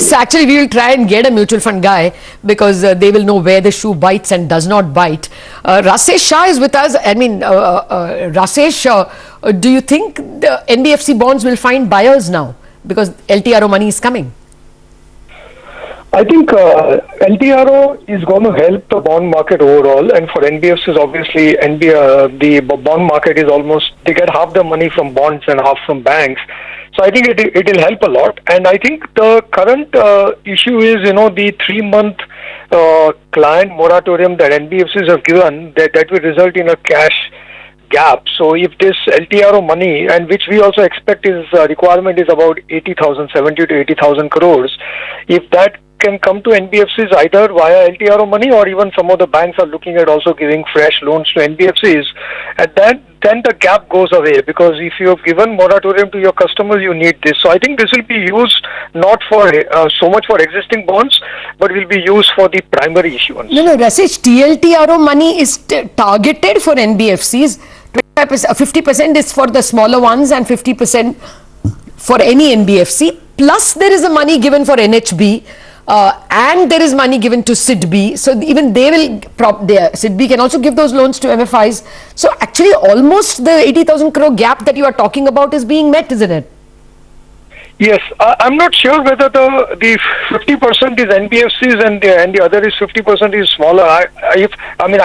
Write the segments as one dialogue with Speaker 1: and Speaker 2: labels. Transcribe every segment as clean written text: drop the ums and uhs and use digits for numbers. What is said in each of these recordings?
Speaker 1: Yes, actually we will try and get a mutual fund guy because they will know where the shoe bites and does not bite. Rashesh Shah is with us. I mean, Rashesh, do you think the NBFC bonds will find buyers now because LTRO money is coming?
Speaker 2: I think LTRO is going to help the bond market overall, and for NBFCs, obviously, the bond market is almost, they get half the money from bonds and half from banks. So I think it will help a lot. And I think the current issue is, the 3-month client moratorium that NBFCs have given, that will result in a cash gap. So if this LTRO money, and which we also expect is requirement is about 70 to 80,000 crores, if that can come to NBFCs either via LTRO money or even some of the banks are looking at also giving fresh loans to NBFCs, and then the gap goes away, because if you have given moratorium to your customers, you need this. So I think this will be used not for so much for existing bonds, but will be used for the primary issuance.
Speaker 1: No, Rashesh, TLTRO money is targeted for NBFCs. 50% is for the smaller ones and 50% for any NBFC. Plus there is a money given for NHB. And there is money given to SIDB, so even they will SIDB can also give those loans to MFIs. So actually almost the 80,000 crore gap that you are talking about is being met, isn't it?
Speaker 2: Yes, I'm not sure whether the 50% is NBFCs and the other is 50% is smaller. I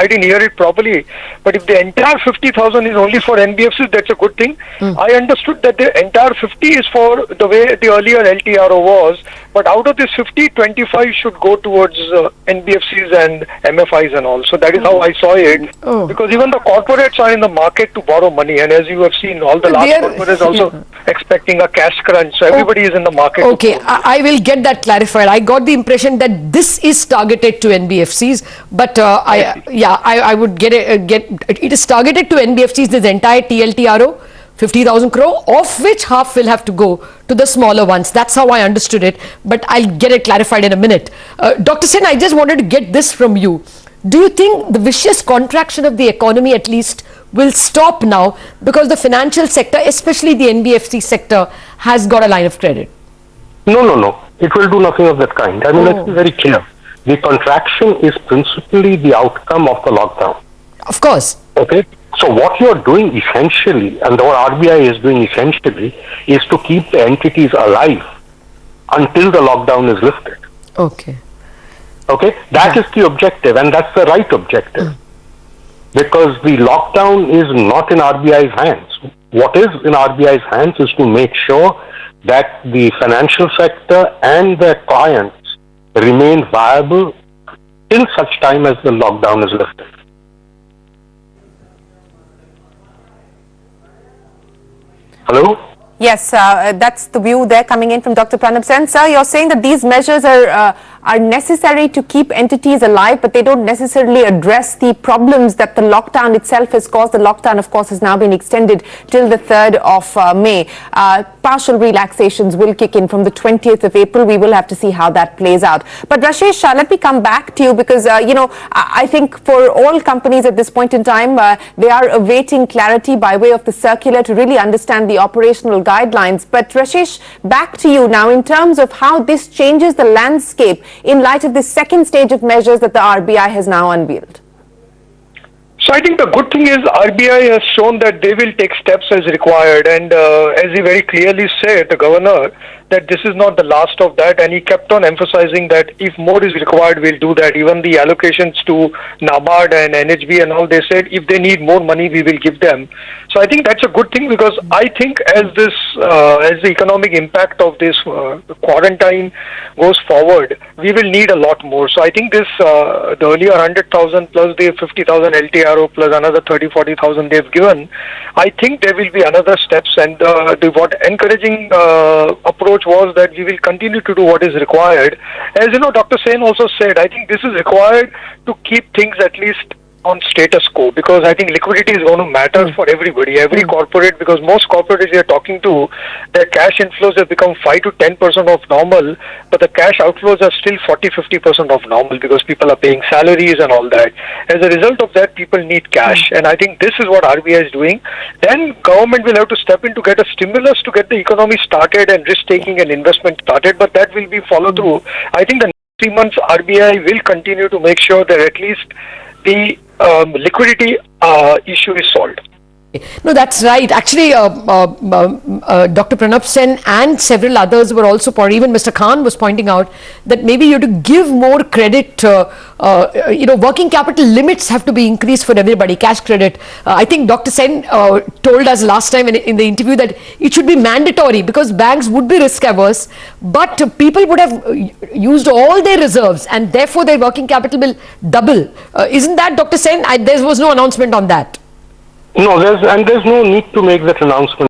Speaker 2: didn't hear it properly, but if the entire 50,000 is only for NBFCs, that's a good thing. I understood that the entire 50 is for the way the earlier LTRO was, but out of this 50, 25 should go towards NBFCs and MFIs and all. So that is how I saw it, because even the corporates are in the market to borrow money, and as you have seen, all the large corporates also expecting a cash crunch. So everybody is in the market.
Speaker 1: Okay, I will get that clarified. I got the impression that this is targeted to NBFCs, but I would get it is targeted to NBFCs, this entire TLTRO, 50,000 crore, of which half will have to go to the smaller ones. That's how I understood it, but I'll get it clarified in a minute. Dr. Sen, I just wanted to get this from you. Do you think the vicious contraction of the economy at least will stop now because the financial sector, especially the NBFC sector, has got a line of credit?
Speaker 3: No. It will do nothing of that kind. I mean, let's be very clear. The contraction is principally the outcome of the lockdown.
Speaker 1: Of course.
Speaker 3: Okay. So what you're doing essentially, and what RBI is doing essentially, is to keep the entities alive until the lockdown is lifted.
Speaker 1: Okay.
Speaker 3: Okay. That is the objective, and that's the right objective. Because the lockdown is not in RBI's hands. What is in RBI's hands is to make sure that the financial sector and their clients remain viable till such time as the lockdown is lifted. Hello?
Speaker 4: Yes, that's the view there coming in from Dr. Pranab Sen. Sir, you're saying that these measures are necessary to keep entities alive, but they don't necessarily address the problems that the lockdown itself has caused. The lockdown, of course, has now been extended till the 3rd of May. Partial relaxations will kick in from the 20th of April. We will have to see how that plays out. But Rashesh, let me come back to you because, I think for all companies at this point in time, they are awaiting clarity by way of the circular to really understand the operational guidelines. But Rashesh, back to you now in terms of how this changes the landscape in light of the second stage of measures that the RBI has now unveiled.
Speaker 2: So I think the good thing is RBI has shown that they will take steps as required, and as he very clearly said, the governor, that this is not the last of that, and he kept on emphasizing that if more is required, we'll do that. Even the allocations to NABARD and NHB and all, they said if they need more money, we will give them. So I think that's a good thing, because I think as the economic impact of this quarantine goes forward, we will need a lot more. So I think this, the earlier 100,000 plus the 50,000 LTRO plus another 30-40,000 they've given, I think there will be another steps, and what encouraging approach was that we will continue to do what is required. As you know, Dr. Sen also said, I think this is required to keep things at least on status quo, because I think liquidity is going to matter for everybody, every corporate, because most corporates you're talking to, their cash inflows have become 5 to 10% of normal, but the cash outflows are still 40-50% of normal because people are paying salaries and all that. As a result of that, people need cash, and I think this is what RBI is doing. Then government will have to step in to get a stimulus to get the economy started and risk taking and investment started, but that will be follow through. I think the next 3 months RBI will continue to make sure that at least the liquidity issue is solved.
Speaker 1: No, that's right. Actually, Dr. Pranab Sen and several others were also pointing, even Mr. Khan was pointing out that maybe you have to give more credit, working capital limits have to be increased for everybody, cash credit. I think Dr. Sen told us last time in the interview that it should be mandatory because banks would be risk averse, but people would have used all their reserves and therefore their working capital will double. Isn't that, Dr. Sen? There was no announcement on that.
Speaker 3: No, there's no need to make that announcement.